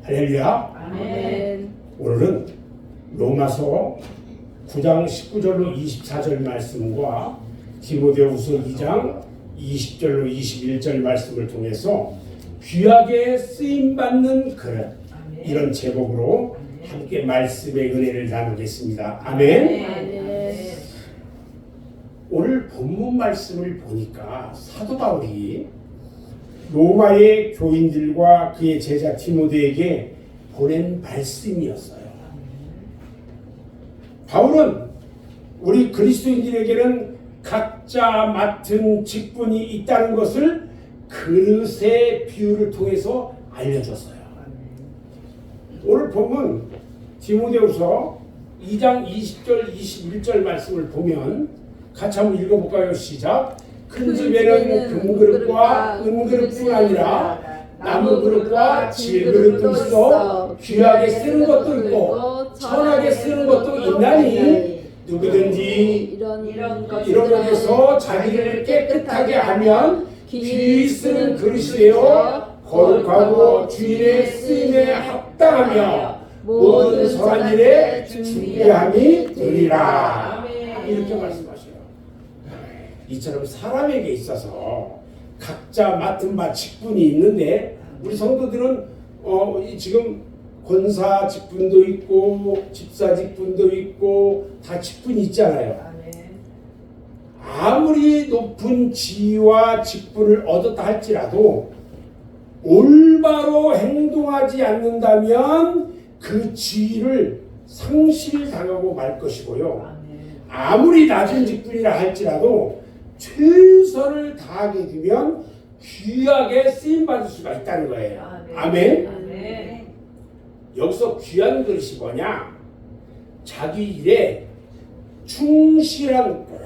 할렐루야. 아멘. 오늘은 로마서 9장 19절로 24절 말씀과 디모데후서 2장 20절로 21절 말씀을 통해서 귀하게 쓰임받는 그릇, 이런 제목으로 함께 말씀의 은혜를 나누겠습니다. 아멘. 아멘. 오늘 본문 말씀을 보니까 사도 바울이 로마의 교인들과 그의 제자 디모데에게 보낸 말씀이었어요. 바울은 우리 그리스도인들에게는 각자 맡은 직분이 있다는 것을 그릇의 비유를 통해서 알려줬어요. 오늘 본문 디모데후서 2장 20절 21절 말씀을 보면 같이 한번 읽어볼까요? 시작. 큰 집에는 금그릇과 은그릇뿐 아니라 나무 그릇과 질그릇도 있어 귀하게 쓰는 것도 있고 천하게 쓰는 것도 있나니 누구든지 이런 것에서 자기를 깨끗하게 하면 귀히 쓰는 그릇이요 거룩하고 주인의 쓰임에 합당하며 모든 선한 일에 준비함이 되리라. 이렇게 말씀하셔요. 이처럼 사람에게 있어서 각자 맡은 바 직분이 있는데 우리 성도들은 지금 권사 직분도 있고 집사 직분도 있고 다 직분이 있잖아요. 아무리 높은 지위와 직분을 얻었다 할지라도 올바로 행동하지 않는다면 그 지위를 상실당하고 말 것이고요. 아무리 낮은 직분이라 할지라도 최선을 다하게 되면 귀하게 쓰임받을 수가 있다는 거예요. 아멘. 아멘. 여기서 귀한 그릇이 뭐냐? 자기 일에 충실한 꼭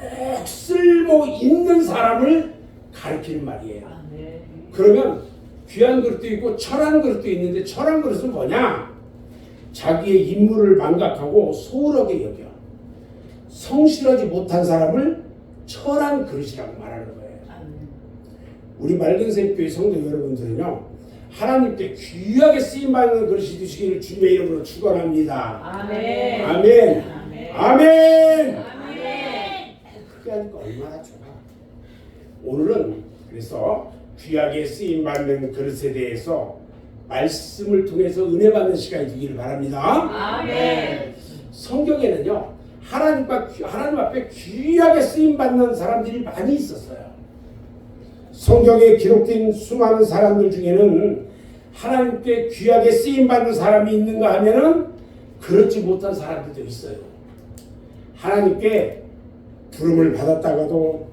쓸모 있는 사람을 가리키는 말이에요. 그러면 귀한 그릇도 있고 철한 그릇도 있는데 철한 그릇은 뭐냐? 자기의 임무를 망각하고 소홀하게 여겨 성실하지 못한 사람을 철한 그릇이라고 말하는 거예요. 우리 맑은샘교회 성도 여러분들은요, 하나님께 귀하게 쓰임받는 그릇이 되시기를 주님의 이름으로 축원합니다. 아멘. 아멘. 아멘. 아멘. 아멘. 그렇게 하니까 얼마나 좋아. 오늘은 그래서 귀하게 쓰임받는 그릇에 대해서 말씀을 통해서 은혜 받는 시간이 되기를 바랍니다. 아멘. 성경에는요, 하나님 앞에 귀하게 쓰임받는 사람들이 많이 있었어요. 성경에 기록된 수많은 사람들 중에는 하나님께 귀하게 쓰임받는 사람이 있는가 하면은 그렇지 못한 사람들도 있어요. 하나님께 부름을 받았다가도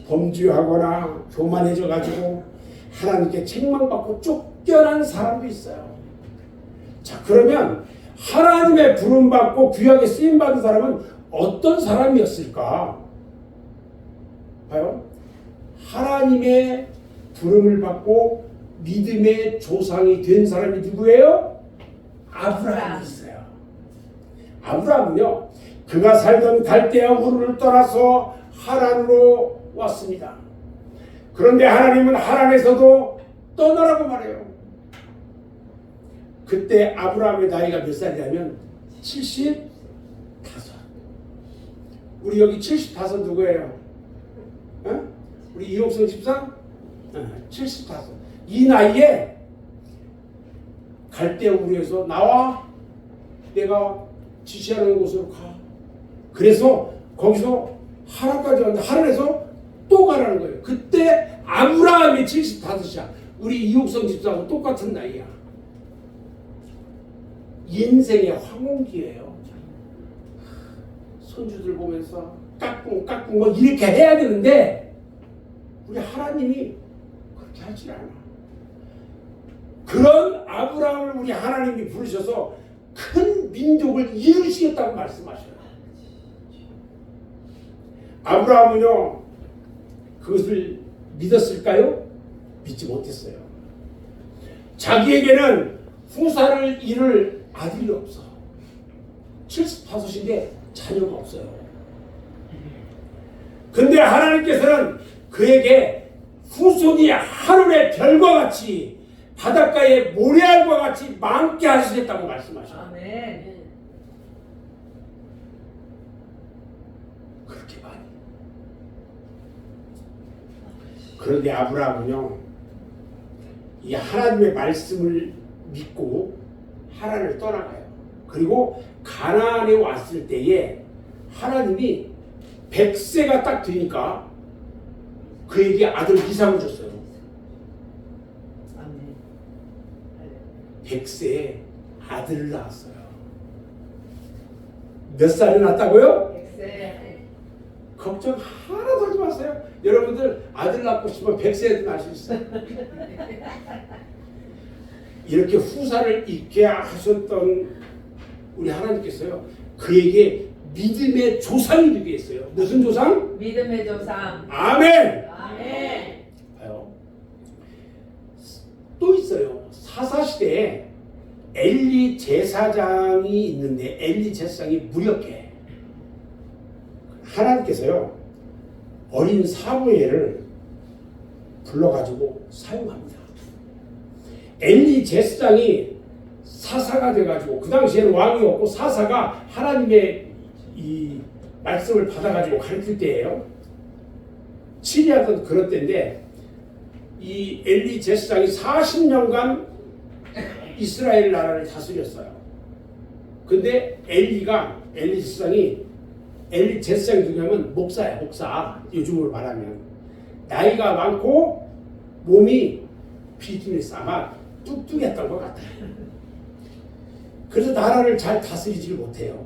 범죄하거나 교만해져 가지고 하나님께 책망받고 쫓겨난 사람도 있어요. 자, 그러면 하나님의 부름받고 귀하게 쓰임받은 사람은 어떤 사람이었을까? 봐요. 하나님의 부름을 받고 믿음의 조상이 된 사람이 누구예요? 아브라함이 있어요. 아브라함은요, 그가 살던 갈대아 우르를 떠나서 하란으로 왔습니다. 그런데 하나님은 하란에서도 떠나라고 말해요. 그때 아브라함의 나이가 몇 살이냐면 75. 우리 여기 75 누구예요? 어? 우리 이옥성 집사? 75. 이 나이에 갈대아 우르에서 나와, 내가 지시하는 곳으로 가. 그래서 거기서 하란까지 왔는데 하란에서 또 가라는 거예요. 그때 아브라함이 75이야. 우리 이옥성 집사하고 똑같은 나이야. 인생의 황혼기예요. 손주들 보면서 깍꿍 뭐 이렇게 해야 되는데 우리 하나님이 그렇게 하지 않아. 그런 아브라함을 우리 하나님이 부르셔서 큰 민족을 이루시겠다고 말씀하셔요. 아브라함은요, 그것을 믿었을까요? 믿지 못했어요. 자기에게는 후사를 이룰 아들이 없어. 75인데 자녀가 없어요. 근데 하나님께서는 그에게 후손이 하늘의 별과 같이 바닷가에 모래알과 같이 많게 하시겠다고 말씀하셔요. 아멘. 그렇게 많이. 그런데 아브라함은요, 이 하나님의 말씀을 믿고 하란을 떠나가요. 그리고 가나안에 왔을 때에 하나님이 100세가 딱 되니까 그에게 아들 이삭을 줬어요. 아멘. 100세에 아들을 낳았어요. 몇 살에 낳았다고요? 백세. 걱정 하나도 하지 마세요. 여러분들 아들 낳고 싶으면 100세에도 낳을 수 있어요. 이렇게 후사를 있게 하셨던 우리 하나님께서요, 그에게 믿음의 조상이 되게 했어요. 무슨 조상? 믿음의 조상. 아멘. 아멘. 봐요. 또 있어요. 사사시대에 엘리 제사장이 있는데 엘리 제사장이 무력해. 하나님께서요, 어린 사무엘을 불러가지고 사용합니다. 엘리 제사장이 사사가 돼가지고, 그 당시에는 왕이 없고 사사가 하나님의 이 말씀을 받아가지고 가르칠 때예요. 치리하던 그런 때인데, 이 엘리 제사장이 40년간 이스라엘 나라를 다스렸어요. 근데 엘리 제사장이, 엘리 제사장이 누구냐면 목사야, 목사. 요즘으로 말하면 나이가 많고 몸이 비즈니스 아마 뚱뚱했던 것 같아요. 그래서 나라를 잘 다스리지 못해요.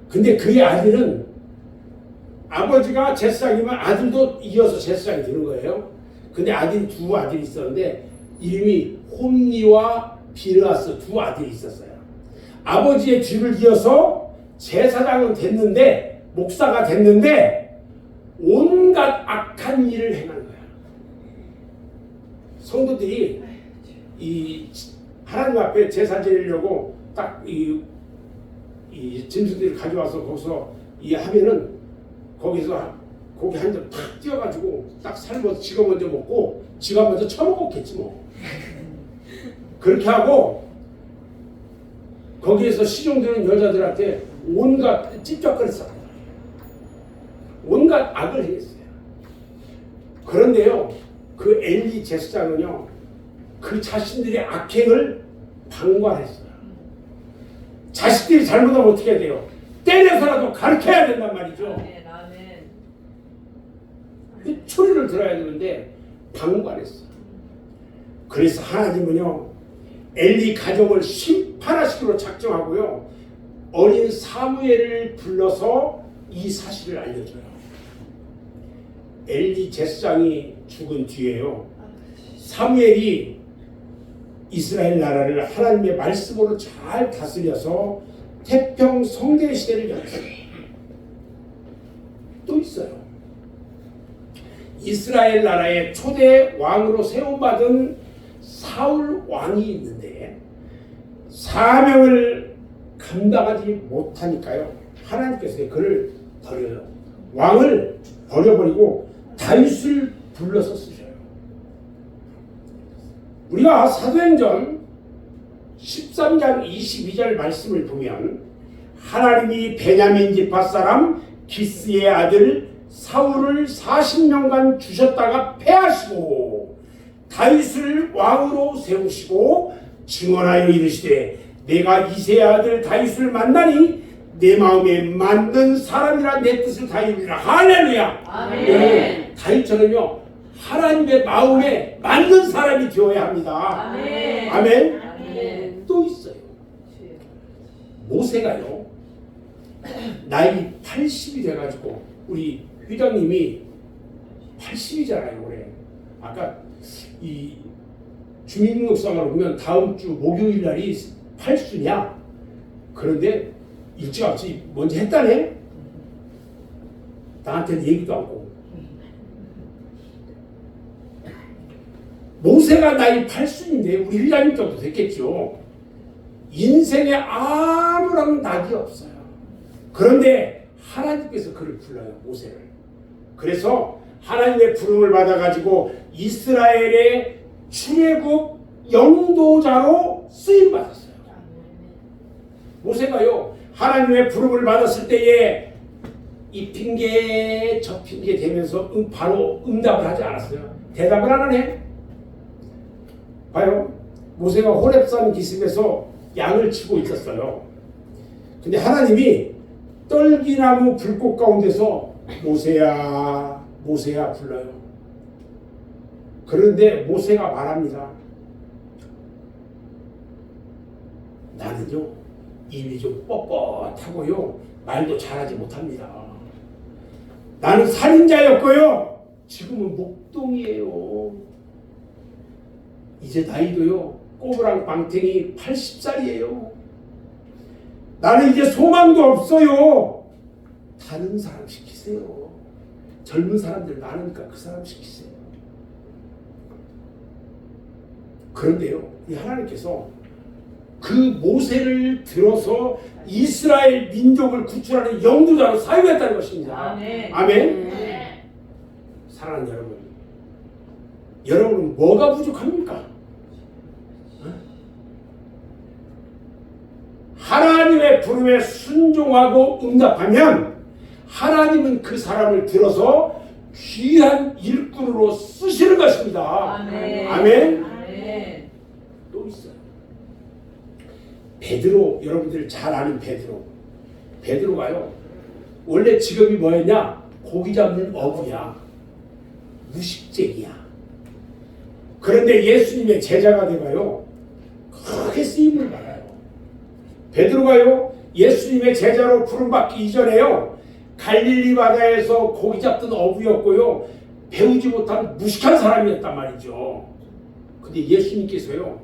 근데 그의 아들은, 아버지가 제사장이면 아들도 이어서 제사장이 되는 거예요. 근데 두 아들이 있었는데 이름이 홈니와 비르아스 두 아들이 있었어요. 아버지의 뒤를 이어서 제사장은 됐는데, 목사가 됐는데 온갖 악한 일을 행하는 거야. 성도들이 이 하나님 앞에 제사 지내려고 딱 이 짐승들을 가져와서 거기서 이 하면은, 거기서 고기 한 점 탁 띄어가지고 딱 삶아서 지가 먼저 먹고 지가 먼저 처먹었겠지 뭐. 그렇게 하고 거기에서 시종되는 여자들한테 온갖 찝쩍거렸어요. 온갖 악을 행했어요. 그런데요, 그 엘리 제사장은요, 그 자신들의 악행을 방관했어요. 자식들이 잘못하면 어떻게 해야 돼요? 때려서라도 가르쳐야 된단 말이죠. 아멘. 아멘. 추리를 들어야 되는데 방관했어요. 그래서 하나님은요, 엘리 가족을 심판하시기로 작정하고요, 어린 사무엘을 불러서 이 사실을 알려줘요. 엘리 제사장이 죽은 뒤에요, 사무엘이 이스라엘 나라를 하나님의 말씀으로 잘 다스려서 태평 성대 시대를 열었어요. 또 있어요. 이스라엘 나라의 초대 왕으로 세움받은 사울 왕이 있는데 사명을 감당하지 못하니까요, 하나님께서 그를 버려요. 왕을 버려버리고 다윗을 불러서 쓰셔요. 우리가 사도행전 13장 22절 말씀을 보면, 하나님이 베냐민 지파 사람 기스의 아들 사울을 40년간 주셨다가 패하시고 다윗을 왕으로 세우시고 증언하여 이르시되, 내가 이새의 아들 다윗을 만나니 내 마음에 맞는 사람이라 내 뜻을 다 이루리라. 할렐루야. 아멘. 다윗처럼요, 하나님의 마음에 맞는 사람이 되어야 합니다. 아멘. 아멘. 아멘. 또 있어요. 모세가요, 나이 80이 돼가지고, 우리 회장님이 80이잖아요 올해. 아까 이 주민등록상으로 보면 다음 주 목요일 날이 8수냐. 그런데 일찌감치 먼저 했다네. 나한테는 얘기도 않고. 모세가 나이 8순인데 우리 회장님 정도 됐겠죠. 인생에 아무런 낙이 없어요. 그런데 하나님께서 그를 불러요, 모세를. 그래서 하나님의 부름을 받아가지고 이스라엘의 출애굽 영도자로 쓰임 받았어요. 모세가요 하나님의 부름을 받았을 때에 이 핑계 저 핑계 대면서 바로 응답을 하지 않았어요. 대답을 안 하네. 봐요. 모세가 호렙산 기슭에서 양을 치고 있었어요. 근데 하나님이 떨기나무 불꽃 가운데서 모세야 모세야 불러요. 그런데 모세가 말합니다. 나는요 입이 좀 뻣뻣하고요 말도 잘하지 못합니다. 나는 살인자였고요 지금은 목동이에요. 이제 나이도요 꼬부랑 망탱이 80살이에요. 나는 이제 소망도 없어요. 다른 사람 시키세요. 젊은 사람들 많으니까 그 사람 시키세요. 그런데요 이 하나님께서 그 모세를 들어서 이스라엘 민족을 구출하는 영도자로 사용했다는 것입니다. 아멘. 아멘. 사랑하는 여러분, 여러분은 뭐가 부족합니까? 하나님의 부름에 순종하고 응답하면 하나님은 그 사람을 들어서 귀한 일꾼으로 쓰시는 것입니다. 아멘. 아멘. 아멘. 또 있어요. 베드로, 여러분들 잘 아는 베드로. 베드로가요 원래 직업이 뭐였냐? 고기 잡는 어부야. 무식쟁이야. 그런데 예수님의 제자가 되가요 크게 쓰임을 받아요. 베드로가요 예수님의 제자로 부름받기 이전에요 갈릴리 바다에서 고기 잡던 어부였고요 배우지 못한 무식한 사람이었단 말이죠. 근데 예수님께서요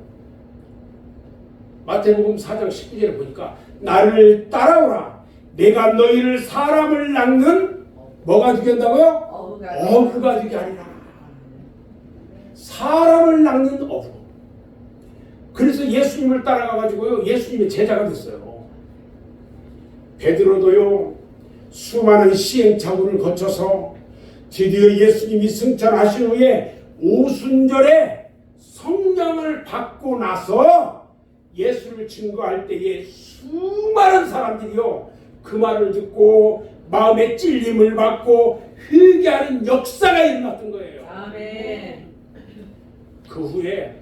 마태복음 4장 19절에 보니까 나를 따라오라 내가 너희를 사람을 낚는 뭐가 되게 한다고요? 어부가 되게 하리라. 사람을 낚는 어부. 그래서 예수님을 따라가가지고요 예수님의 제자가 됐어요. 베드로도요 수많은 시행착오를 거쳐서 드디어 예수님이 승천하신 후에 오순절에 성령을 받고 나서 예수를 증거할 때에 수많은 사람들이요 그 말을 듣고 마음에 찔림을 받고 회개하는 역사가 일어났던 거예요. 아멘. 그 후에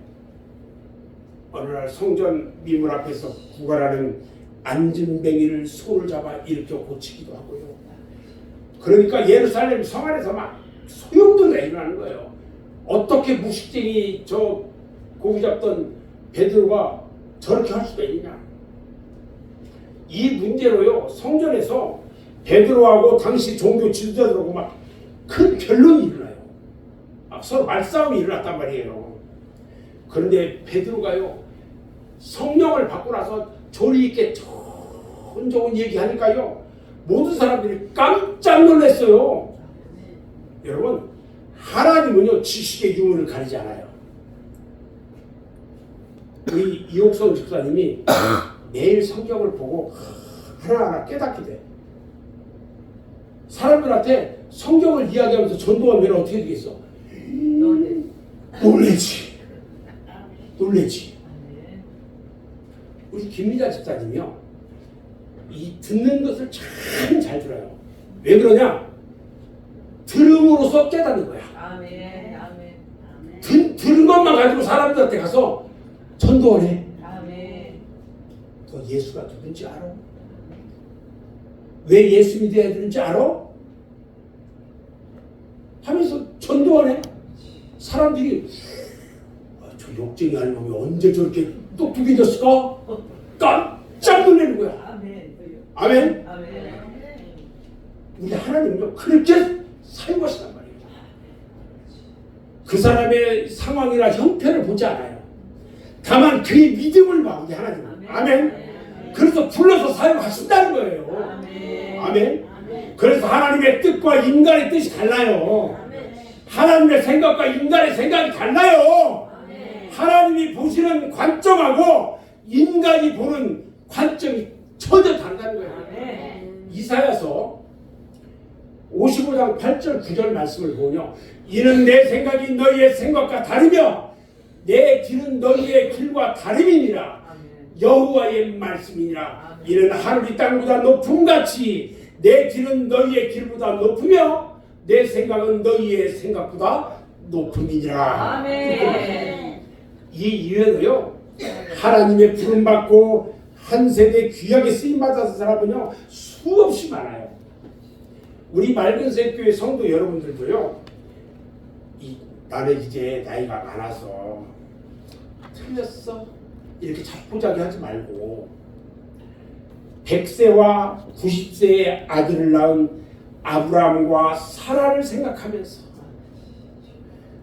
어느 날 성전 미문 앞에서 구걸하는 안진뱅이를 손을 잡아 일으켜 고치기도 하고요. 그러니까 예루살렘 성 안에서 막 소용돌이가 일어나는 거예요. 어떻게 무식쟁이 저 고기 잡던 베드로가 저렇게 할 수가 있냐. 이 문제로요 성전에서 베드로하고 당시 종교 지도자들하고 막 큰 변론이 일어나요. 막 서로 말싸움이 일어났단 말이에요. 그런데 베드로가요 성령을 받고 나서 조리 있게 좋은 얘기하니까요 모든 사람들이 깜짝 놀랐어요. 여러분 하나님은요 지식의 유무를 가리지 않아요. 우리 이옥선 집사님이 매일 성경을 보고 하나하나 깨닫게 돼. 사람들한테 성경을 이야기하면서 전도하면 어떻게 되겠어? 놀래지. 우리 김미자 집사님이요 이 듣는 것을 참 잘 들어요. 왜 그러냐? 들음으로써 깨닫는 거야. 아멘. 아멘. 들은 것만 가지고 사람들한테 가서 전도하네. 아멘. 너 예수가 누군지 알아? 왜 예수 믿어야 되는지 알아? 하면서 전도하네. 사람들이 저 욕쟁이 할멈이 언제 저렇게 똑똑해졌을까? 깜짝 놀라는 거야. 아멘. 아멘. 아멘. 우리 하나님은요 그렇게 사용하시단 말이에요. 그 사람의 상황이나 형편을 보지 않아요. 다만 그의 믿음을 봐 우리 하나님은. 아멘. 그래서 불러서 사용하신다는 거예요. 아멘. 그래서 하나님의 뜻과 인간의 뜻이 달라요. 하나님의 생각과 인간의 생각이 달라요. 하나님이 보시는 관점하고 인간이 보는 관점이 전혀 다르다는 거예요. 이사야서 55장 8절 9절 말씀을 보면 이는 내 생각이 너희의 생각과 다르며 내 길은 너희의 길과 다름이니라. 아멘. 여호와의 말씀이니라. 아멘. 이는 하늘이 땅보다 높음같이 내 길은 너희의 길보다 높으며 내 생각은 너희의 생각보다 높음이니라. 아멘. 이 이외에도요, 하나님의 부름받고 한 세대 귀하게 쓰임받아서 사람은요 수없이 많아요. 우리 맑은새 교회 성도 여러분들도요, 나는 이제 나이가 많아서 틀렸어 이렇게 자포자기 하지 말고 100세와 90세의 아들을 낳은 아브라함과 사라를 생각하면서,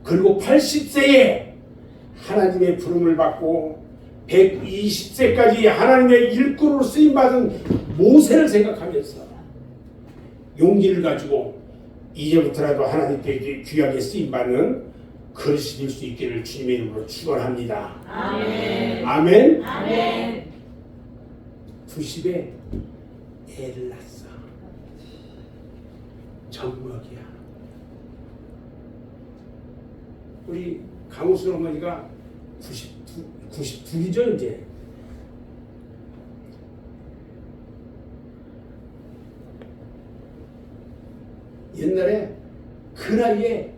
그리고 80세에 하나님의 부름을 받고 120세까지 하나님의 일꾼으로 쓰임받은 모세를 생각하면서 용기를 가지고 이제부터라도 하나님께 귀하게 쓰임받는 그릇이 될 수 있기를 주님의 이름으로 축원합니다. 아멘. 아멘. 아멘. 90에 애를 낳았어. 정먹이야. 우리 강우순 어머니가 92이죠 이제. 옛날에 그 나이에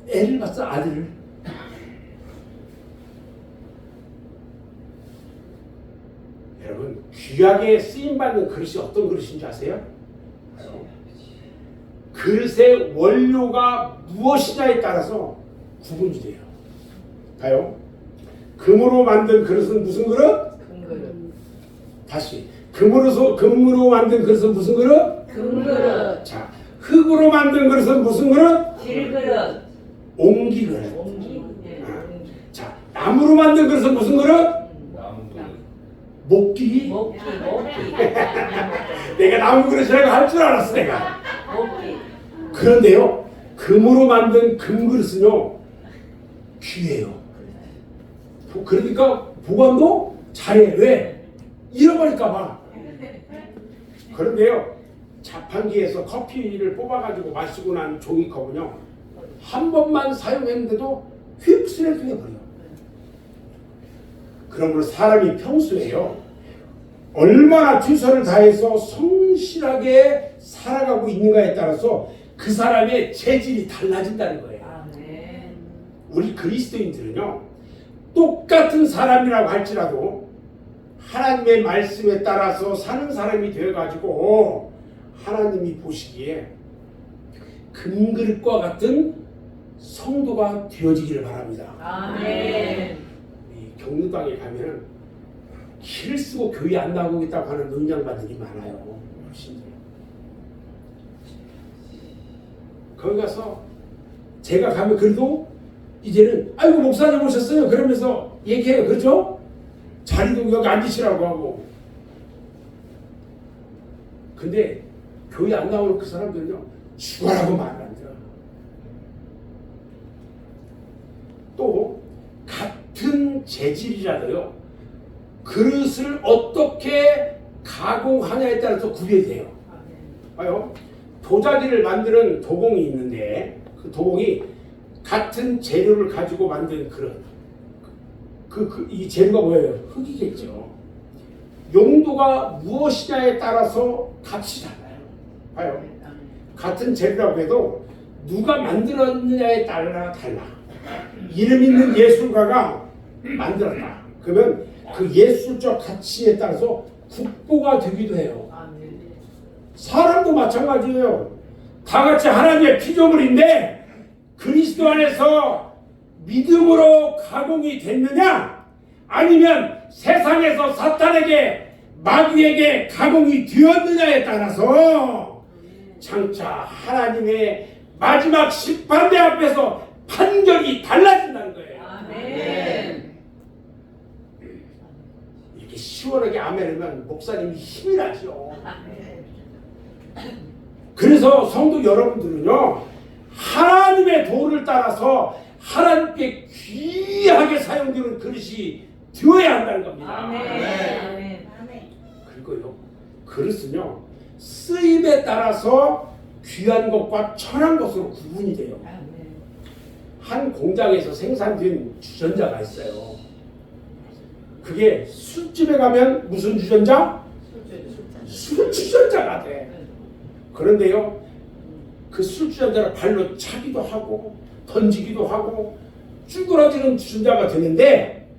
애를 낳았어, 아들을. 여러분, 귀하게 쓰임받는 그릇이 어떤 그릇인지 아세요? 그릇의 원료가 무엇이냐에 따라서 구분이 돼요. 봐요. 금으로 만든 그릇은 무슨 그릇? 금그릇. 다시. 금으로 만든 그릇은 무슨 그릇? 금그릇. 자, 흙으로 만든 그릇은 무슨 그릇? 질그릇. 옹기 그릇. 옹기. 예, 옹기. 자, 나무로 만든 그릇은 무슨 그릇? 나무 목기. 먹기. 내가 나무 그릇이라고 할 줄 알았어 내가. 먹기. 그런데요, 금으로 만든 금그릇은요 귀해요. 그러니까 보관도 잘해. 왜? 잃어버릴까봐. 그런데요, 자판기에서 커피를 뽑아가지고 마시고 난 종이컵은요 한 번만 사용했는데도 휩쓸어 버려요. 그러므로 사람이 평소에요 얼마나 최선을 다해서 성실하게 살아가고 있는가에 따라서 그 사람의 재질이 달라진다는 거예요. 아멘. 우리 그리스도인들은요 똑같은 사람이라고 할지라도 하나님의 말씀에 따라서 사는 사람이 되어가지고 하나님이 보시기에 금그릇과 같은 성도가 되어지기를 바랍니다. 아멘. 이 경로당에 가면은 길을 쓰고 교회 안 나오겠다고 하는 논장반들이 많아요. 어르신들. 거기 가서 제가 가면 그래도 이제는 아이고 목사님 오셨어요 그러면서 얘기해요. 그렇죠? 자리도 여기 앉으시라고 하고. 근데 교회 안 나오는 그 사람들은요 죽어라고 말을 안 들어. 또 같은 재질이라도요 그릇을 어떻게 가공하냐에 따라서 구별돼요. 봐요. 도자기를 만드는 도공이 있는데 그 도공이 같은 재료를 가지고 만든 그릇. 이 재료가 뭐예요? 흙이겠죠. 용도가 무엇이냐에 따라서 값이 달라요. 봐요. 같은 재료라고 해도 누가 만들었느냐에 따라 달라. 이름 있는 예술가가 만들었다. 그러면 그 예술적 가치에 따라서 국보가 되기도 해요. 아멘. 사람도 마찬가지예요. 다 같이 하나님의 피조물인데 그리스도 안에서 믿음으로 가공이 됐느냐 아니면 세상에서 사탄에게 마귀에게 가공이 되었느냐에 따라서 장차 하나님의 마지막 심판대 앞에서 판결이 달라진다는 거예요. 아멘. 이렇게 시원하게 아멘하면 목사님이 힘이 나죠. 그래서 성도 여러분들은요 하나님의 도를 따라서 하나님께 귀하게 사용되는 그릇이 되어야 한다는 겁니다. 아멘. 그리고요 그릇은요 쓰임에 따라서 귀한 것과 천한 것으로 구분이 돼요. 한 공장에서 생산된 주전자가 있어요. 그게 술집에 가면 무슨 주전자? 술 주전자가 돼. 그런데요, 그 술 주전자를 발로 차기도 하고 던지기도 하고 쭈그러지는 주전자가 되는데,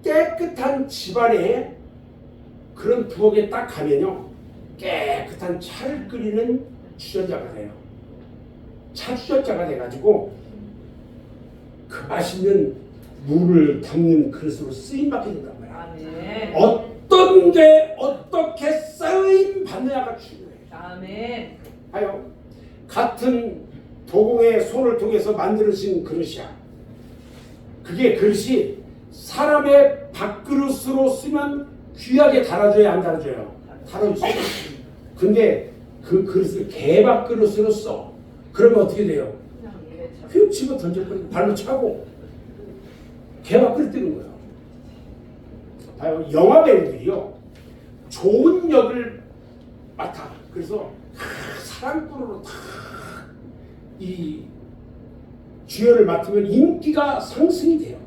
깨끗한 집안에 그런 부엌에 딱 가면요, 깨끗한 차를 끓이는 주전자가 돼요. 차 주전자가 돼가지고 그 맛있는 물을 담는 그릇으로 쓰임받게 된단 말이야. 아멘. 어떤 게 어떻게 쓰임 받느냐가 중요해요. 아멘. 하여 같은 도공의 손을 통해서 만들어진 그릇이야. 그게 그릇이 사람의 밥그릇으로 쓰면 귀하게 달아줘야 안 달아줘요? 달아주죠. 근데 그 그릇을 개밥그릇으로 써. 그러면 어떻게 돼요? 휙 집어 던져버리고 발로 차고 개밥그릇 뜨는 거예요. 봐요, 영화 배우들이요, 좋은 역을 맡아. 그래서 사랑꾼으로 다 이 주연을 맡으면 인기가 상승이 돼요.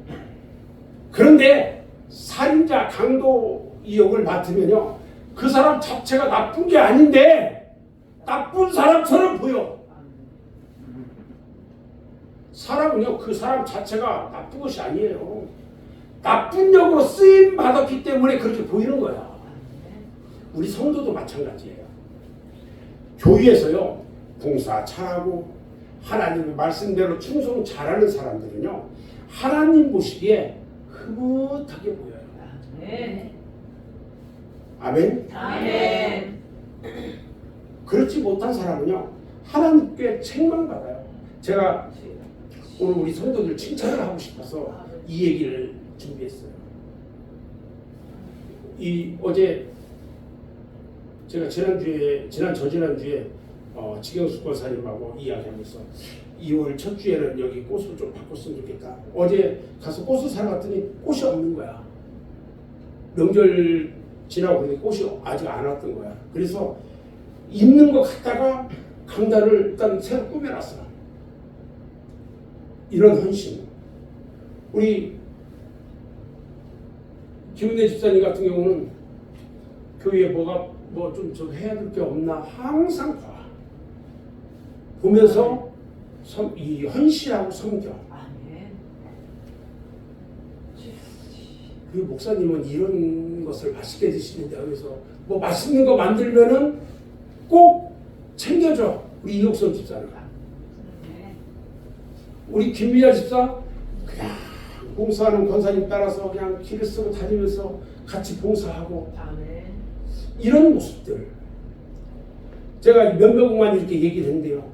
그런데 살인자 강도 이 역을 맡으면요, 그 사람 자체가 나쁜 게 아닌데 나쁜 사람처럼 보여. 사람은요, 그 사람 자체가 나쁜 것이 아니에요. 나쁜 역으로 쓰임 받았기 때문에 그렇게 보이는 거야. 우리 성도도 마찬가지예요. 교회에서요, 봉사 잘하고 하나님의 말씀대로 충성 잘하는 사람들은요, 하나님 보시기에 흐뭇하게 보여요. 아멘. 아멘. 아멘. 그렇지 못한 사람은요, 하나님께 책망받아요. 제가 오늘 우리 성도들 칭찬을 하고 싶어서 이 얘기를 준비했어요. 어제 제가 저지난주에 지경숙 권사님하고 이야기하면서 2월 첫 주에는 여기 꽃을 좀 바꿨으면 좋겠다. 어제 가서 꽃을 사러 갔더니 꽃이 없는 거야. 명절 지나고 그러니 꽃이 아직 안 왔던 거야. 그래서 있는 거 갖다가 강단을 일단 새로 꾸며놨어. 이런 헌신. 우리 김은혜 집사님 같은 경우는 교회에 뭐 좀 해야 될 게 없나 항상 봐. 보면서 이 헌신하고 섬겨. 아멘. 그리고 목사님은 이런 것을 맛있게 드시는데, 여기서 뭐 맛있는 거 만들면은 꼭 챙겨줘. 우리 이옥선 집사는. 우리 김미자 집사 그냥 봉사하는 권사님 따라서 그냥 길을 쓰고 다니면서 같이 봉사하고, 아멘. 이런 모습들. 제가 몇몇만 이렇게 얘기를 했는데요,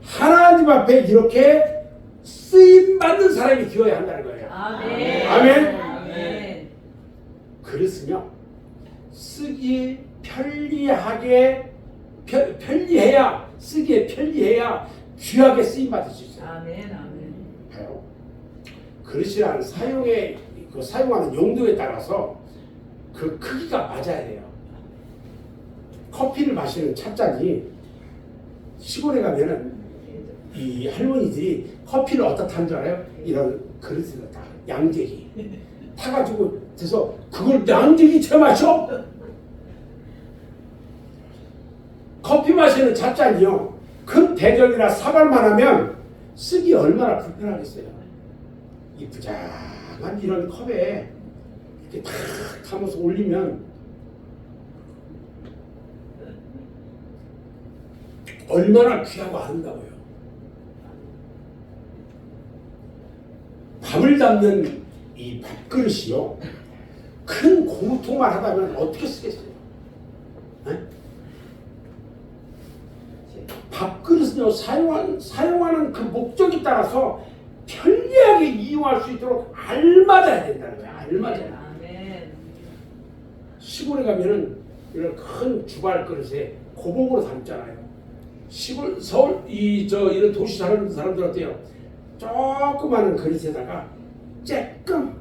하나님 앞에 이렇게 쓰임 받는 사람이 되어야 한다는 거예요. 아멘. 아멘. 아멘. 그릇은요, 쓰기 편리해야 쓰기에 편리해야 귀하게 쓰임 받을 수 있어요. 아멘. 아멘. 봐요. 그릇이란 사용하는 용도에 따라서 그 크기가 맞아야 돼요. 커피를 마시는 찻잔이 시골에 가면은 이 할머니들이 커피를 어디다 타는 줄 알아요? 이런 그릇을 다 양재기 타가지고 돼서 그걸 양재기처럼 마셔. 커피 마시는 찻잔이요, 큰 대접이나 사발만 하면 쓰기 얼마나 불편하겠어요. 이 부장한 이런 컵에 이렇게 탁 타면서 올리면 얼마나 귀하고 아름다워요. 밥을 담는 이 밥그릇이요, 큰 고무통만 하다면 어떻게 쓰겠어요? 네? 밥그릇은요, 사용하는 그 목적에 따라서 편리하게 이용할 수 있도록 알맞아야 된다는 거예요. 알맞아야. 아멘. 시골에 가면은 이런 큰 주발 그릇에 고복으로 담잖아요. 서울 이런 도시 사는 사람들한테요, 조그마한 그릇에다가 쬐끔,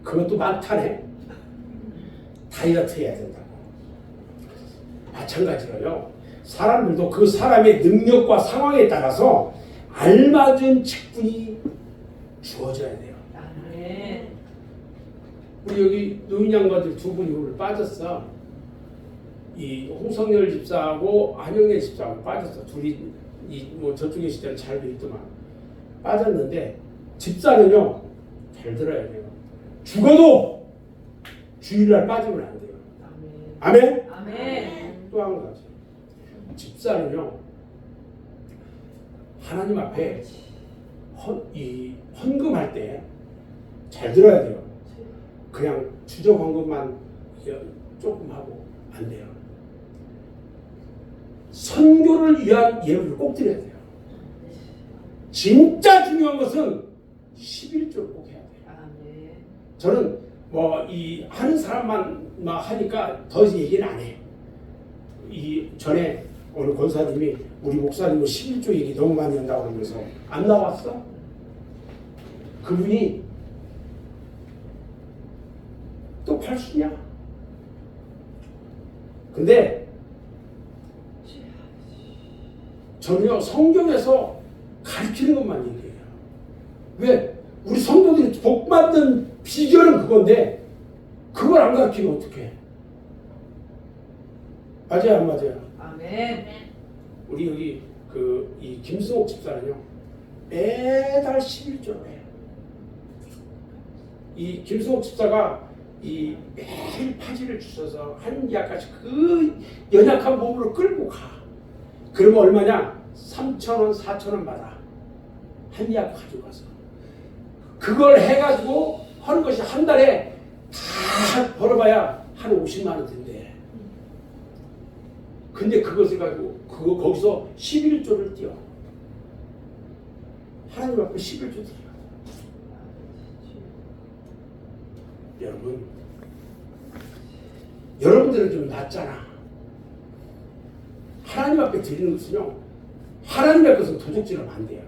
그것도 많다네. 다이어트 해야 된다고. 마찬가지로요, 사람들도 그 사람의 능력과 상황에 따라서 알맞은 직분이 주어져야 돼요. 아멘. 우리 여기 노인 양반들 두 분이 오늘 빠졌어. 이 홍성열 집사하고 안영애 집사하고 빠졌어. 둘이 뭐 저쪽에 시절 잘 돼 있더만 빠졌는데 집사는요 잘 들어야 돼요. 죽어도 주일날 빠지면 안 돼요. 아멘. 아멘. 또 한 가지 집사는요 하나님 앞에 헌금할 때 잘 들어야 돼요. 그냥 주저 헌금만 조금 하고 안 돼요. 선교를 위한 예물을 꼭 드려야 돼요. 진짜 중요한 것은 11조를 꼭 해야 돼요. 아멘. 저는 뭐 이 하는 사람만 하니까 더 이상 얘기는 안 해요. 이 전에 오늘 권사님이 우리 목사님은 11조 얘기 너무 많이 한다고 그러면서 안 나왔어? 그분이 또 팔수냐? 근데 전혀 성경에서 가르치는 것만 얘기해요. 왜? 우리 성도들이 복 받는 비결은 그건데 그걸 안 가르치면 어떡해? 맞아요, 안 맞아요? 아멘. 우리 여기 이 김승옥 집사는요 매달 11조를 해요. 이 김승옥 집사가 이 매일 파지를 주셔서 한 약까지 그 연약한 몸으로 끌고 가. 그러면 얼마냐? 3,000원, 4,000원 받아. 한 약 가져가서. 그걸 해가지고 하는 것이 한 달에 다 벌어봐야 한 50만 원 든대. 근데 그것을 가지고 거기서 11조를 띄워. 하나님 앞에 11조 띄워. 여러분들은 좀 낫잖아. 하나님 앞에 드리는 것은요 하나님 앞에 것은 도둑질하면 안 돼요.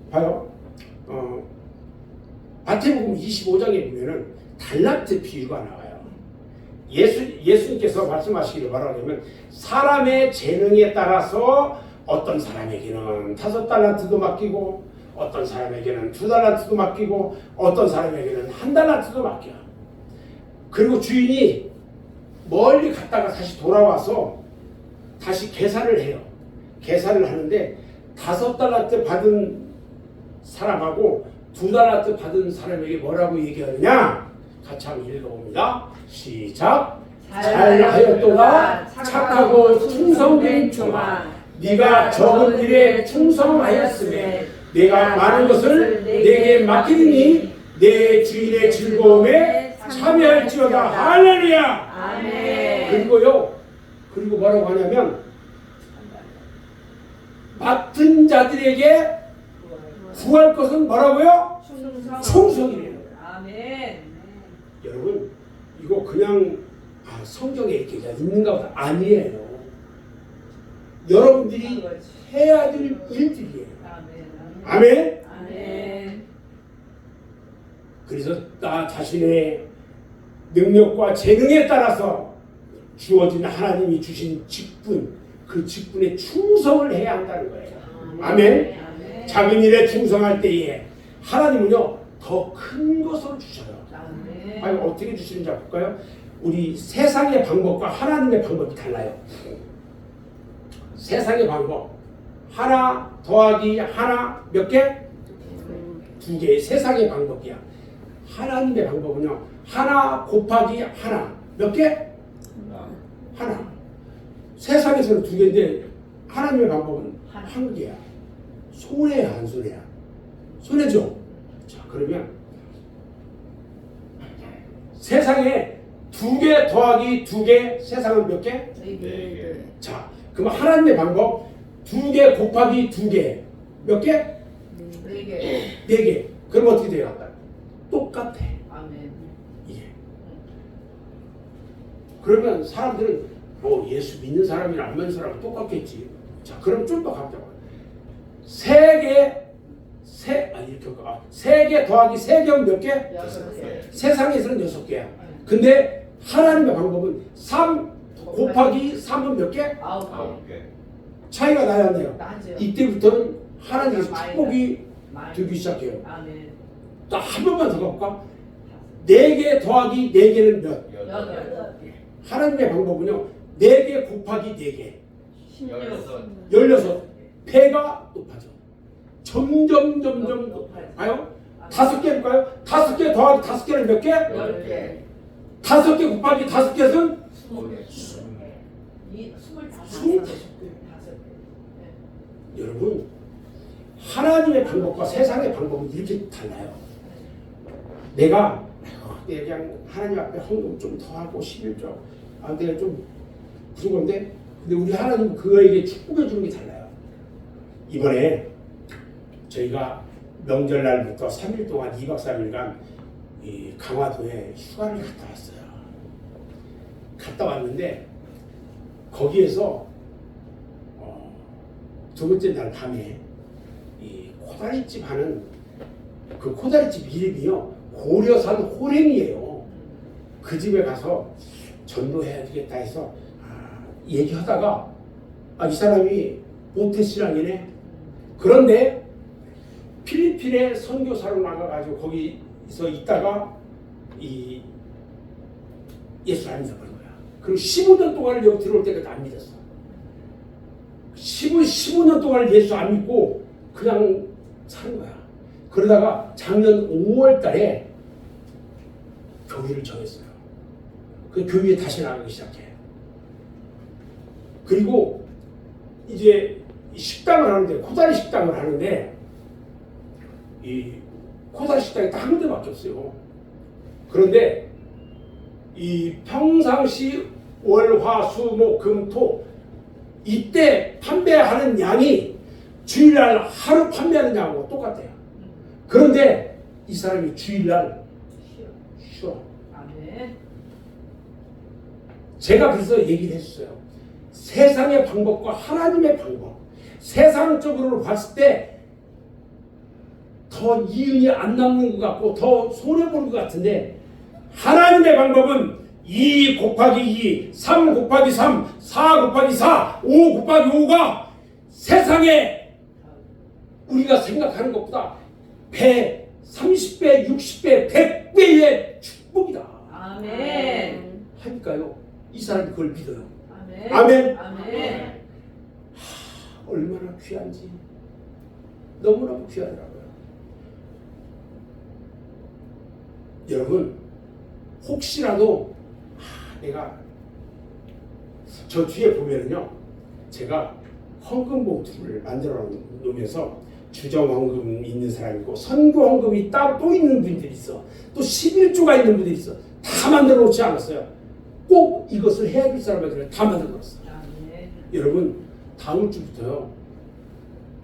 봐요. 마태복음 25장에 보면은 달란트 비유가 나와요. 예수님께서 말씀하시기를 바라냐면 사람의 재능에 따라서 어떤 사람에게는 5달란트도 맡기고 어떤 사람에게는 2달란트도 맡기고 어떤 사람에게는 1달란트도 맡겨. 그리고 주인이 멀리 갔다가 다시 돌아와서 다시 계산을 해요. 계산을 하는데 5달란트 받은 사람하고 2달란트 받은 사람에게 뭐라고 얘기하느냐? 같이 한번 읽어봅니다. 시작. 잘하였도다 착하고 충성된 종아, 네가 적은 일에 충성하였으며 내가 많은 것을 내게 맡기니 내 주인의 즐거움에 참여할지어다. 할렐루야. 아멘. 그리고 뭐라고 하냐면 맡은 자들에게 구할 것은 뭐라고요? 충성이래요. 아멘. 여러분 이거 그냥 성경에 이렇게 있는가 보다. 아니에요. 여러분들이 해야 될 일들이에요. 아멘. 아멘. 그래서 나 자신의 능력과 재능에 따라서 주어진 하나님이 주신 직분, 그 직분에 충성을 해야 한다는 거예요. 아멘. 아멘. 작은 일에 충성할 때에 하나님은요 더 큰 것으로 주셔요. 아멘. 아니 어떻게 주시는지 볼까요? 우리 세상의 방법과 하나님의 방법이 달라요. 세상의 방법 하나 더하기 하나 몇 개? 2개. 세상의 방법이야. 하나님의 방법은요 하나 곱하기 하나 몇 개? 하나. 세상에서는 2개인데 하나님의 방법은 한 개야. 손해야 안 손해야? 손해죠. 자 그러면 세상에 2개 더하기 2개 세상은 몇 개? 4개. 자 그럼 하나님의 방법 2개 곱하기 2개 몇 개? 4개. 4개. 그럼 어떻게 돼요? 똑같아. 아멘. 예. 그러면 사람들은 뭐 예수 믿는 사람이나 안 믿는 사람은 똑같겠지. 자 그럼 좀 더 가보자. 3개 더하기 3개는 몇 개? 6개. 세상에서는 6개야. 근데 하나님의 방법은 3 곱하기 3은 몇 개? 9개. 차이가 나야 돼요. 나죠. 이때부터는 하나님께서 많이 축복이 많이. 되기 시작해요. 아멘. 또 한 번만 더 가볼까? 4개 더하기 4개는 몇? 여덟. 하나님의 방법은요. 4개 곱하기 4개 16. 16배가 높아져. 점점 높아요. 5개 볼까요? 5개 더하기 5개는 몇 개? 10개. 5개 곱하기 5개는 25개. 여러분 하나님의 방법과 세상의 방법은 이렇게 달라요. 내가 그냥 하나님 앞에 헌금 좀 더 하고 11조 내가 좀 부족한데 근데 우리 하나님은 그거에게 축복해 주는 게 달라요. 이번에 저희가 명절날부터 3일 동안 2박 3일간 이 강화도에 휴가를 갔다 왔어요. 갔다 왔는데 거기에서 두 번째 날 밤에 이 코다리집 하는 그 코다리집 이름이요 고려산 호랭이에요. 그 집에 가서 전도해야 되겠다 해서 얘기하다가 이 사람이 모태신앙이네. 그런데 필리핀에 선교사로 나가가지고 거기서 있다가 이 예수를 안 믿어버린 거야. 그리고 15년 동안을 여기 들어올 때까지 안 믿었어. 15년 동안 예수 안 믿고 그냥 사는 거야. 그러다가 작년 5월 달에 교회를 정했어요. 그 교회에 다시 나가기 시작해. 그리고 이제 식당을 하는데 코다리 식당을 하는데 이 코다리 식당이 딱 한 군데밖에 없어요. 그런데 이 평상시 월, 화, 수, 목, 금, 토 이때 판매하는 양이 주일날 하루 판매하는 양하고 똑같아요. 그런데 이 사람이 주일날 쉬어. 아멘. 제가 그래서 얘기를 했어요. 세상의 방법과 하나님의 방법. 세상적으로 봤을 때 더 이윤이 안 남는 것 같고 더 손해보는 것 같은데 하나님의 방법은 2 곱하기 2, 3 곱하기 3, 4 곱하기 4, 5 곱하기 5가 세상에 우리가 생각하는 것보다 100, 30배, 60배, 100배의 축복이다. 아멘. 하니까요. 이 사람이 그걸 믿어요. 아멘. 아멘. 아멘. 얼마나 귀한지 너무너무 귀하더라고요. 여러분 혹시라도 내가 저 뒤에 보면은요 제가 헌금 봉투를 만들어 놓으면서 주정 헌금 있는 사람이 있고 선교 헌금이 따로 또 있는 분들이 있어. 또 11조가 있는 분들이 있어. 다 만들어 놓지 않았어요. 꼭 이것을 해야 될 사람에게는 다 만들어 놨어요. 아멘. 여러분 다음 주부터요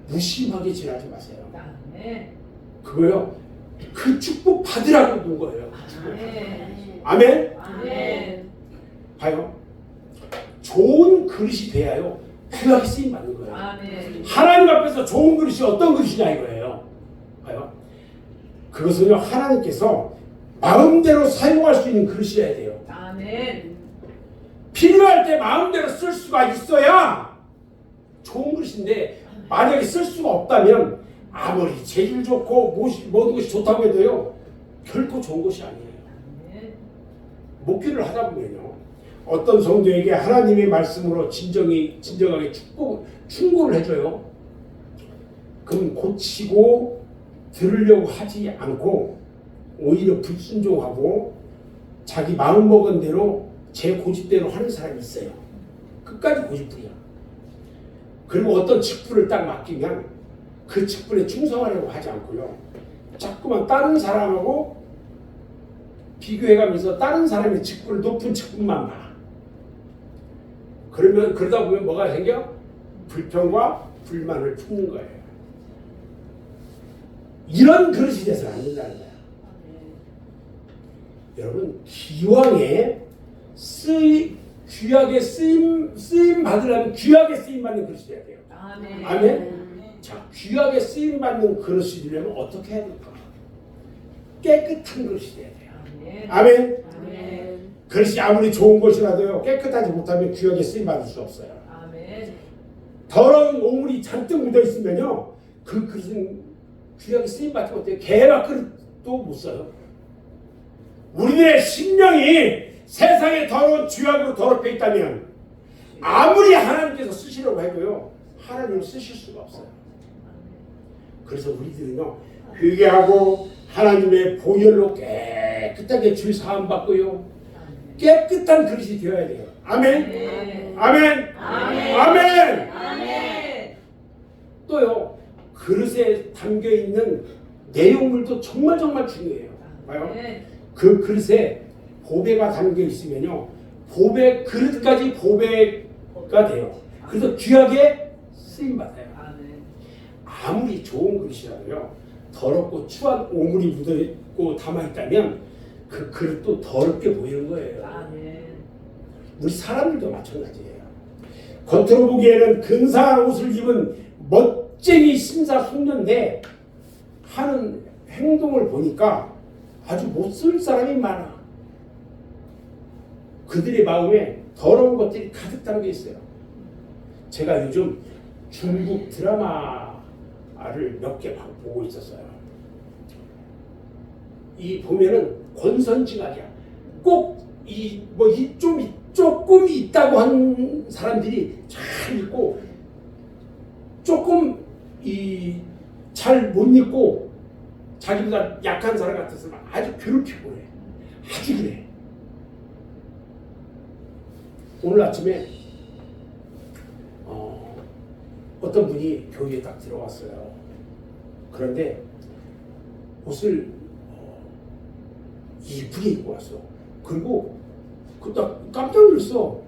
무심하게 지나지 마세요. 아멘. 그거요 그 축복 받으라고 놓은 거예요. 아멘. 아멘. 아멘. 봐요. 좋은 그릇이 돼야요 귀하게 쓰임 받는 거예요. 아멘. 하나님 앞에서 좋은 그릇이 어떤 그릇이냐 이거예요. 봐요. 그것은요 하나님께서 마음대로 사용할 수 있는 그릇이어야 돼요. 아멘. 필요할 때 마음대로 쓸 수가 있어야 좋은 그릇인데 만약에 쓸 수가 없다면 아무리 재질 좋고 모든 것이 좋다고 해도요 결코 좋은 것이 아니에요. 아멘. 목회를 하다 보면요 어떤 성도에게 하나님의 말씀으로 진정하게 충고를 해줘요. 그럼 고치고 들으려고 하지 않고 오히려 불순종하고 자기 마음 먹은 대로 제 고집대로 하는 사람이 있어요. 끝까지 고집들이야. 그리고 어떤 직분을 딱 맡기면 그 직분에 충성하려고 하지 않고요 자꾸만 다른 사람하고 비교해가면서 다른 사람의 직분을 높은 직분만 봐. 그러다 보면 뭐가 생겨? 불평과 불만을 품는 거예요. 이런 그릇이 돼서는 안 된다는 거야. 여러분 기왕에 귀하게 쓰임 받으려면 귀하게 쓰임 받는 그릇이 돼야 돼요. 아멘. 아멘. 자, 귀하게 쓰임 받는 그릇이 되려면 어떻게 해야 될까? 깨끗한 그릇이 돼야 돼요. 아멘. 아멘. 아멘. 그릇이 아무리 좋은 것이라도요 깨끗하지 못하면 귀하게 쓰임 받을 수 없어요. 아멘. 더러운 오물이 잔뜩 묻어 있으면요, 그 그릇은 귀하게 쓰임 받지 못해요. 개밥 그릇도 못 써요. 우리들의 심령이 세상의 더러운 죄악으로 더럽혀 있다면 아무리 하나님께서 쓰시려고 해도요, 하나님은 쓰실 수가 없어요. 그래서 우리들은요, 회개하고 하나님의 보혈로 깨끗하게 죄 사함 받고요, 깨끗한 그릇이 되어야 돼요. 아멘. 아멘. 아멘. 아멘. 또요, 그릇에 담겨 있는 내용물도 정말 중요해요. 봐요. 그 그릇에 보배가 담겨 있으면요, 보배 그릇까지 보배가 돼요. 그래서 귀하게 쓰임 받아요. 아무리 좋은 그릇이라도요, 더럽고 추한 오물이 묻어 있고 담아 있다면 그 그릇도 더럽게 보이는 거예요. 우리 사람들도 마찬가지예요. 겉으로 보기에는 근사한 옷을 입은 멋쟁이 심사숙녀인데 하는 행동을 보니까 아주 못쓸 사람이 많아. 그들의 마음에 더러운 것들이 가득 담겨 있어요. 제가 요즘 중국 드라마를 몇 개 보고 있었어요. 이 보면은 권선징악이야. 꼭 조금 있다고 한 사람들이 잘 있고, 조금 잘 못 있고, 자기보다 약한 사람 같아서는 아주 괴롭히고 그래. 아주 그래. 오늘 아침에 어떤 분이 교회에 딱 들어왔어요. 그런데 옷을 이쁘게 입고 왔어. 그리고 딱 깜짝 놀랐어.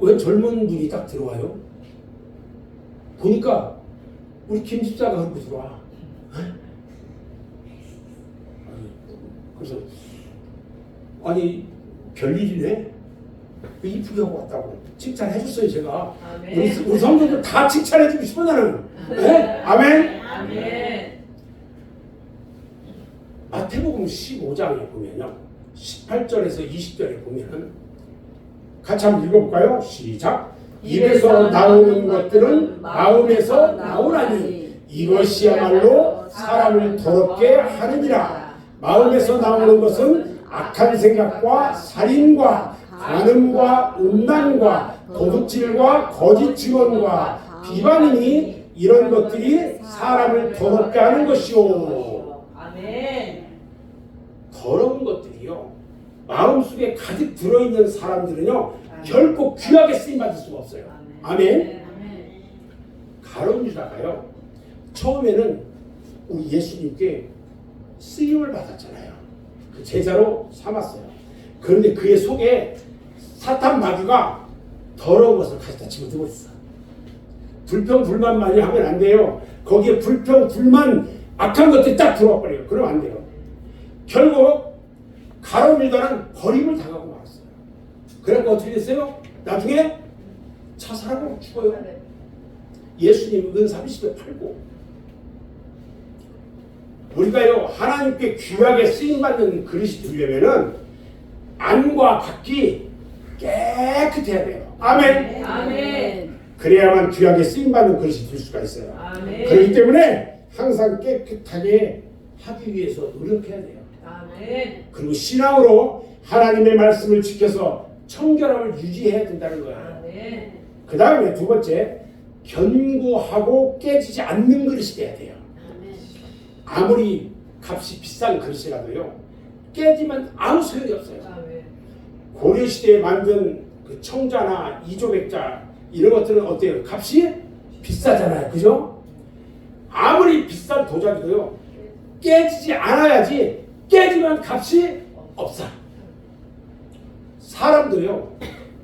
왜 젊은 분이 딱 들어와요? 보니까 우리 김 집사가 그렇게 들어와. 그래서 아니 별일이네. 이쁘게 하고 왔다고 칭찬해줬어요. 제가. 우리 성도들 다 칭찬해주고 싶어 나는. 네? 아멘. 아멘. 마태복음 15장에 보면요, 18절에서 20절에 보면은 같이 한번 읽어볼까요? 시작. 입에서 나오는 것들은 마음에서 나오나니 이것이야말로 사람을 더럽게 하느니라. 마음에서 나오는 것은 악한 생각과 살인과 간음과 음란과 도둑질과 거짓 증언과 비방이니 이런 것들이 사람을 더럽게 하는 것이요. 아멘. 더러운 것들이요, 마음속에 가득 들어있는 사람들은요, 결코 귀하게 쓰임받을 수가 없어요. 아멘. 가룟 유다가요, 처음에는 우리 예수님께 쓰임을 받았잖아요. 그 제자로 삼았어요. 그런데 그의 속에 사탄 마귀가 더러운 것을 가져다 집어들고 있어. 불평 불만만이 하면 안 돼요. 거기에 불평 불만 악한 것들이 딱 들어와 버려요. 그러면 안 돼요. 결국 가룟 유다는 버림을 당하고 말았어요. 그래서 어떻게 됐어요? 나중에 자살하고 죽어요. 예수님 은사 30에 팔고. 우리가요, 하나님께 귀하게 쓰임받는 그릇이 되려면은 안과 밖이 깨끗해야 돼요. 아멘. 아멘. 그래야만 귀하게 쓰임받는 그릇이 될 수가 있어요. 아멘. 그렇기 때문에 항상 깨끗하게 하기 위해서 노력해야 돼요. 아멘. 그리고 신앙으로 하나님의 말씀을 지켜서 청결함을 유지해야 된다는 거예요. 아멘. 그 다음에 두 번째, 견고하고 깨지지 않는 그릇이 돼야 돼요. 아무리 값이 비싼 그릇이라도요, 깨지면 아무 소용이 없어요. 아멘. 고려시대에 만든 그 청자나 이조백자 이런 것들은 어때요? 값이 비싸잖아요. 그죠? 아무리 비싼 도자기도요, 깨지지 않아야지. 깨지면 값이 없어. 사람도요,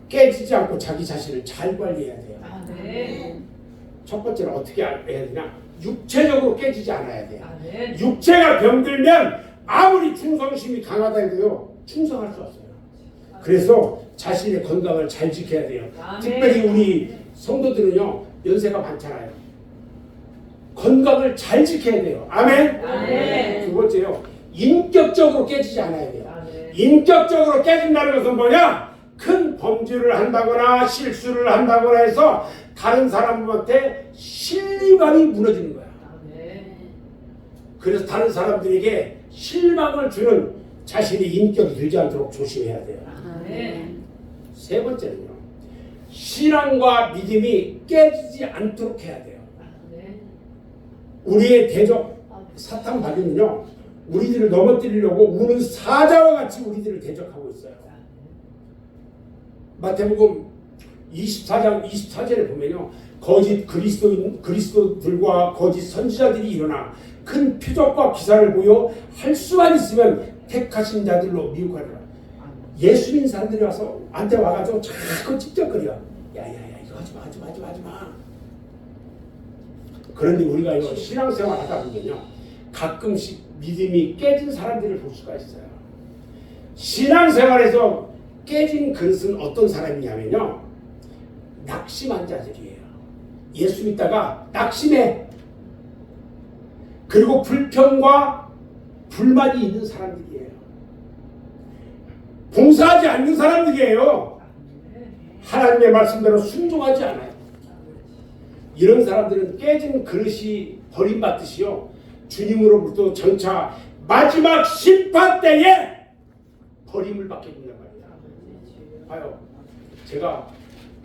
깨지지 않고 자기 자신을 잘 관리해야 돼요. 아멘. 첫 번째는 어떻게 해야 되냐? 육체적으로 깨지지 않아야 돼요. 아멘. 육체가 병들면 아무리 충성심이 강하다 해도요, 충성할 수 없어요. 그래서 자신의 건강을 잘 지켜야 돼요. 아멘. 특별히 우리 성도들은요, 연세가 많잖아요. 건강을 잘 지켜야 돼요. 아멘. 아멘. 두 번째요, 인격적으로 깨지지 않아야 돼요. 아멘. 인격적으로 깨진다는 것은 뭐냐? 큰 범죄를 한다거나 실수를 한다거나 해서 다른 사람한테 신뢰감이 무너지는 거야. 아멘. 그래서 다른 사람들에게 실망을 주는 자신의 인격이 들지 않도록 조심해야 돼요. 아멘. 세 번째는요, 신앙과 믿음이 깨지지 않도록 해야 돼요. 아멘. 우리의 대적 사탄 마귀는요, 우리들을 넘어뜨리려고 우는 사자와 같이 우리들을 대적하고 있어요. 마태복음 24장 24절에 보면요, 거짓 그리스도들과 거짓 선지자들이 일어나 큰 표적과 기사를 보여 할 수만 있으면 택하신 자들로 미혹하리라. 예수님 사람들이 와서 한테 와가지고 자꾸 찝쩍거려. 야야야, 이거 하지마. 그런데 우리가 이거 신앙생활 하다 보면요, 가끔씩 믿음이 깨진 사람들을 볼 수가 있어요. 신앙생활에서 깨진 그릇은 어떤 사람이냐면요, 낙심한 자들이에요. 예수 믿다가 낙심해. 그리고 불평과 불만이 있는 사람들이에요. 봉사하지 않는 사람들이에요. 하나님의 말씀대로 순종하지 않아요. 이런 사람들은 깨진 그릇이 버림받듯이요, 주님으로부터 전차 마지막 심판 때에 버림을 받게 된단 말이에요. 봐요, 제가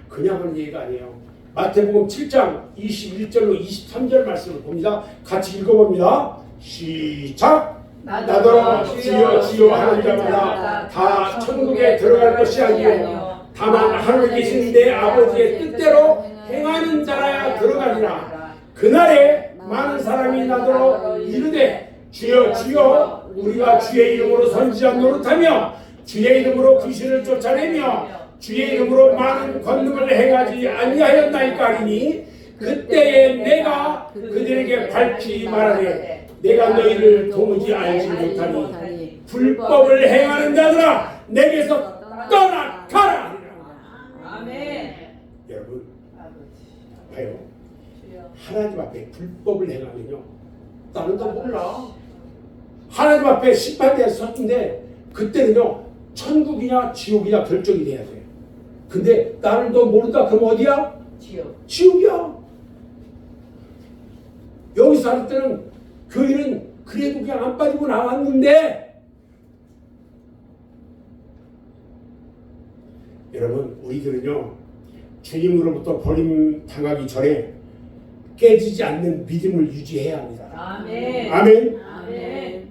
그냥 하는 얘기가 아니에요. 마태복음 7장 21절로 23절 말씀을 봅니다. 같이 읽어봅니다. 시작. 나더러 주여 주여 하는 자마다 다 천국에 들어갈 것이 아니요 다만 하늘에 계신 내 아버지의 뜻대로 행하는 자라야 들어가리라. 그날에 많은 사람이 나더러 이르되 주여 주여 우리가 주의 이름으로 선지자 노릇하며 주의 이름으로 귀신을 쫓아내며 주의 이름으로 많은 권능을 행하지 아니하였나이까 하리니 그때에 내가 그들에게 밝히 말하되 내가 너희를 도무지 알지 못하니 불법을 행하는 자들아 내게서 떠나가라. 아멘. 여러분 봐요, 하나님 앞에 불법을 행하면요, 나는 더 몰라. 하나님 앞에 심판대에 섰는데 그때는요, 천국이냐 지옥이냐 결정이 돼야 돼. 근데 나는 더 모른다. 그럼 어디야? 지옥이야. 여기서 할 때는 교회는 그래도 그냥 안 빠지고 나왔는데, 여러분 우리들은요, 주님으로부터 버림당하기 전에 깨지지 않는 믿음을 유지해야 합니다. 아멘. 아멘. 아멘.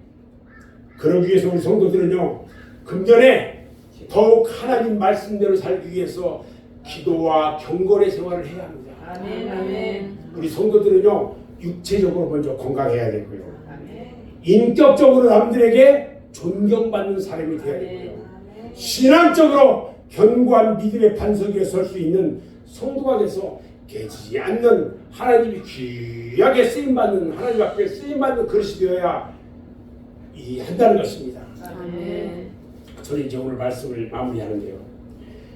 그러기 위해서 우리 성도들은요, 금년에 더욱 하나님 말씀대로 살기 위해서 기도와 경건의 생활을 해야 합니다. 아멘. 아멘. 우리 성도들은요, 육체적으로 먼저 건강해야 되고요, 아멘. 인격적으로 남들에게 존경받는 사람이 되어야 되고요, 신앙적으로 견고한 믿음의 반석 위에 설 수 있는 성도가 돼서 깨지지 않는 하나님이 귀하게 쓰임받는, 하나님 앞에 쓰임받는 그릇이 되어야 한다는 것입니다. 아멘. 저는 이제 오늘 말씀을 마무리하는데요,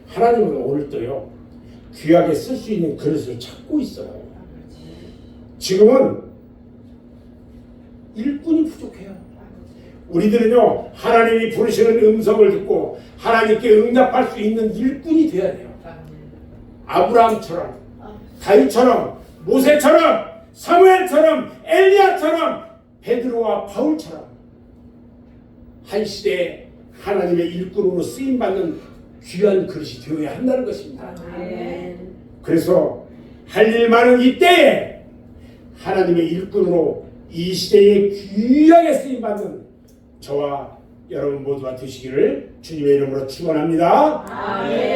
하나님은 오늘도요 귀하게 쓸 수 있는 그릇을 찾고 있어요. 지금은 일꾼이 부족해요. 우리들은요, 하나님이 부르시는 음성을 듣고 하나님께 응답할 수 있는 일꾼이 되어야 돼요. 아브라함처럼, 다윗처럼, 모세처럼, 사무엘처럼, 엘리야처럼, 베드로와 바울처럼 한 시대에 하나님의 일꾼으로 쓰임받는 귀한 그릇이 되어야 한다는 것입니다. 아멘. 그래서 할 일 많은 이때에 하나님의 일꾼으로 이 시대에 귀하게 쓰임받는 저와 여러분 모두가 되시기를 주님의 이름으로 축원합니다. 아멘.